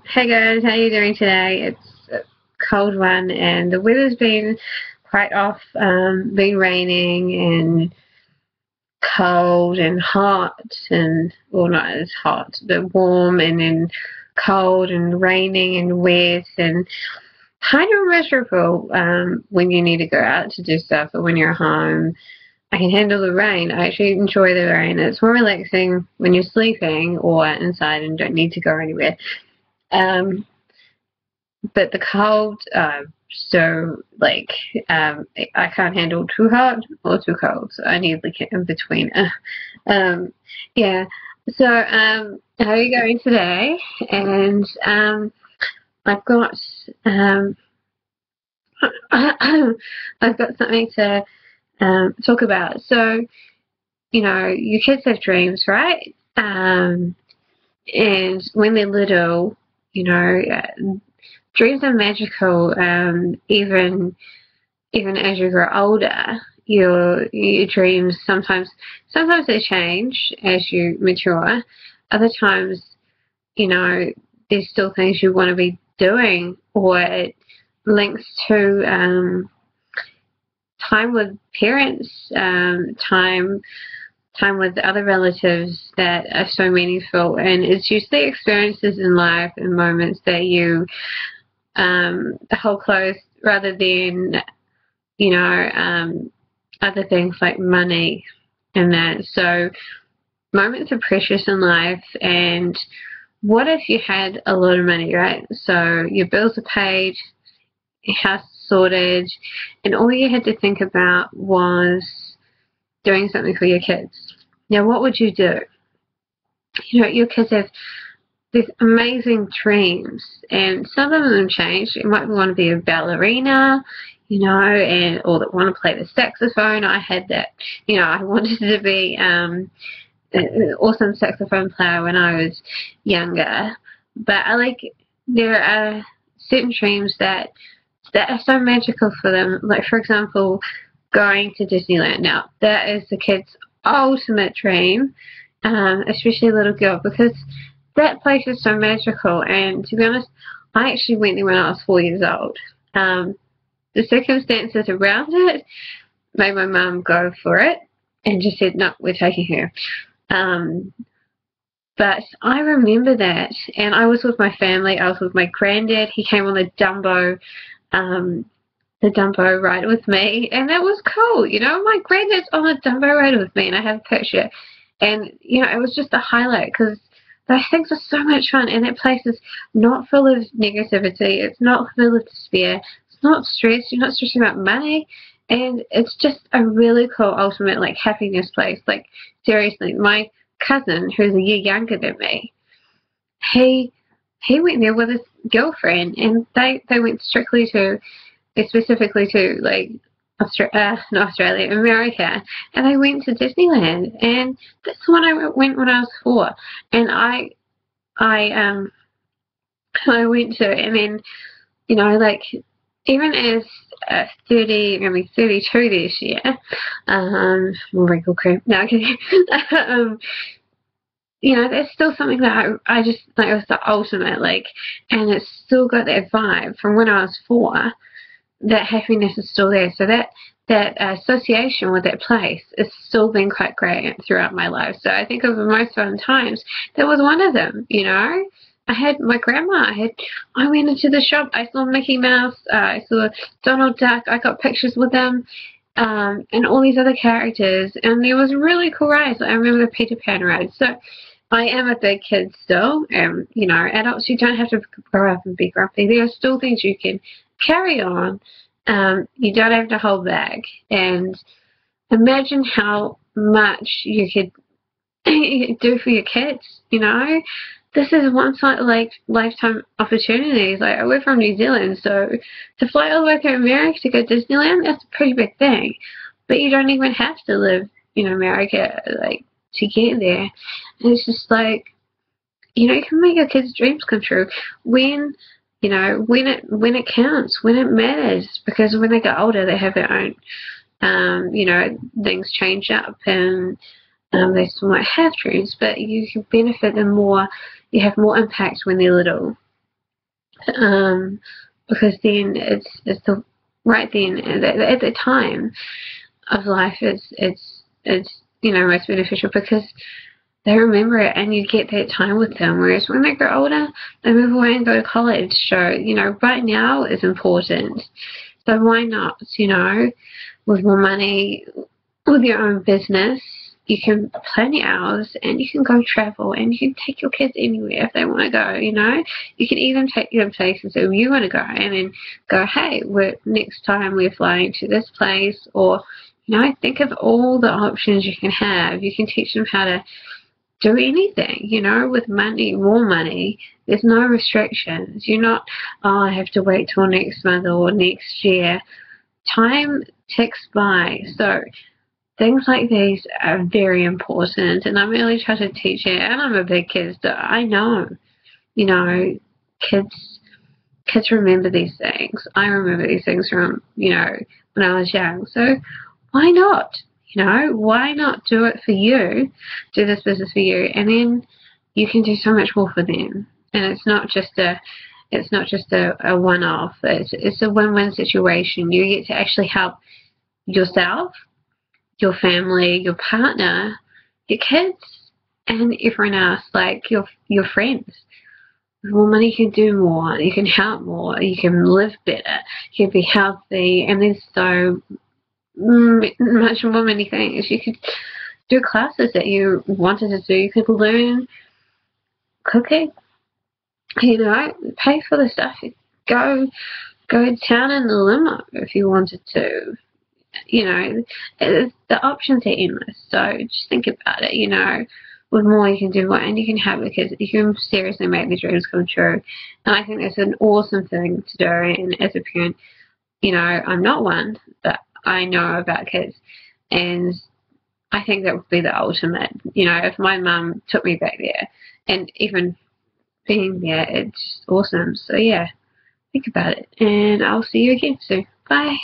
Hey guys, how you doing today? It's a cold one and the weather's been quite off, been raining and cold and hot and, well, not as hot, but warm and then cold and raining and wet and kind of miserable when you need to go out to do stuff, but when you're home I can handle the rain. I actually enjoy the rain. It's more relaxing when you're sleeping or inside and don't need to go anywhere. Um, but the cold, so like I can't handle too hot or too cold. So I need like in between. Um, yeah. So how are you going today? And I've got um, I've got something to talk about. So your kids have dreams, right? And when they're little, dreams are magical. Even as you grow older, your dreams sometimes they change as you mature. Other times, you know, there's still things you want to be doing, or it links to time with parents, time with other relatives that are so meaningful. And it's usually experiences in life and moments that you hold close rather than, you know, other things like money and that. So moments are precious in life. And what if you had a lot of money, right? So your bills are paid, your house is sorted, and all you had to think about was doing something for your kids. Now, what would you do? Your kids have these amazing dreams, and some of them change. You might want to be a ballerina, and or that want to play the saxophone. I had that. I wanted to be an awesome saxophone player when I was younger. But there are certain dreams that are so magical for them. Like, for example, going to Disneyland. Now, that is the kid's ultimate dream, especially a little girl, because that place is so magical. And to be honest, I actually went there when I was 4 years old. The circumstances around it made my mum go for it and just said, no, we're taking her. But I remember that, and I was with my family. I was with my granddad. He came on um, the Dumbo ride with me, and that was cool. My granddad's on the Dumbo ride with me, and I have a picture. And it was just a highlight because those things are so much fun, and that place is not full of negativity. It's not full of despair. It's not stress. You're not stressing about money, and it's just a really cool ultimate like happiness place. Like, seriously, my cousin, who's a year younger than me, he he went there with his girlfriend, and they went specifically to like not Australia, America, and I went to Disneyland, and that's when I went when I was 4, and I I went to, and then like even as 30, gonna be 32 this year, more wrinkle cream. No, okay. um, there's still something that I just like it was the ultimate, like, and it's still got that vibe from when I was 4. That happiness is still there. So that association with that place has still been quite great throughout my life. So I think of the most fun times. That was one of them. I had my grandma. I went into the shop. I saw Mickey Mouse. I saw Donald Duck. I got pictures with them. And all these other characters. And there was really cool rides. I remember the Peter Pan ride. So I am a big kid still. And, adults, you don't have to grow up and be grumpy. There are still things you can carry on. You don't have to hold back. And imagine how much you could do for your kids. This is one like lifetime opportunities. Like, we're from New Zealand, so to fly all the way to America to go to Disneyland, that's a pretty big thing. But you don't even have to live in America like to get there. And it's just like, you can make your kids' dreams come true when when it counts, when it matters, because when they get older, they have their own, things change up, and they still might have dreams, but you can benefit them more. You have more impact when they're little. because then it's the right then at the time of life it's most beneficial because they remember it and you get that time with them. Whereas when they grow older, they move away and go to college. So, right now is important. So why not, with more money, with your own business, you can plan your hours and you can go travel and you can take your kids anywhere if they want to go, You can even take them places that you want to go and then go, hey, next time we're flying to this place, or, think of all the options you can have. You can teach them how to do anything, with money, more money. There's no restrictions. You're not, I have to wait till next month or next year. Time ticks by. So things like these are very important, and I'm really trying to teach it. And I'm a big kid, so I know, kids remember these things. I remember these things from, when I was young. So why not? Why not do it for you? Do this business for you, and then you can do so much more for them. And it's not just a one-off. It's a win-win situation. You get to actually help yourself, your family, your partner, your kids, and everyone else, like your friends. With more money, you can do more. You can help more. You can live better. You can be healthy, and there's so much more many things. You could do classes that you wanted to do. You could learn cooking. Pay for the stuff. Go down in the limo if you wanted to. The options are endless. So just think about it. With more you can do more, and you can have it because you can seriously make the dreams come true. And I think that's an awesome thing to do. And as a parent, I'm not one, but I know about kids, and I think that would be the ultimate. If my mum took me back there, and even being there, it's awesome. So yeah, think about it, and I'll see you again soon. Bye.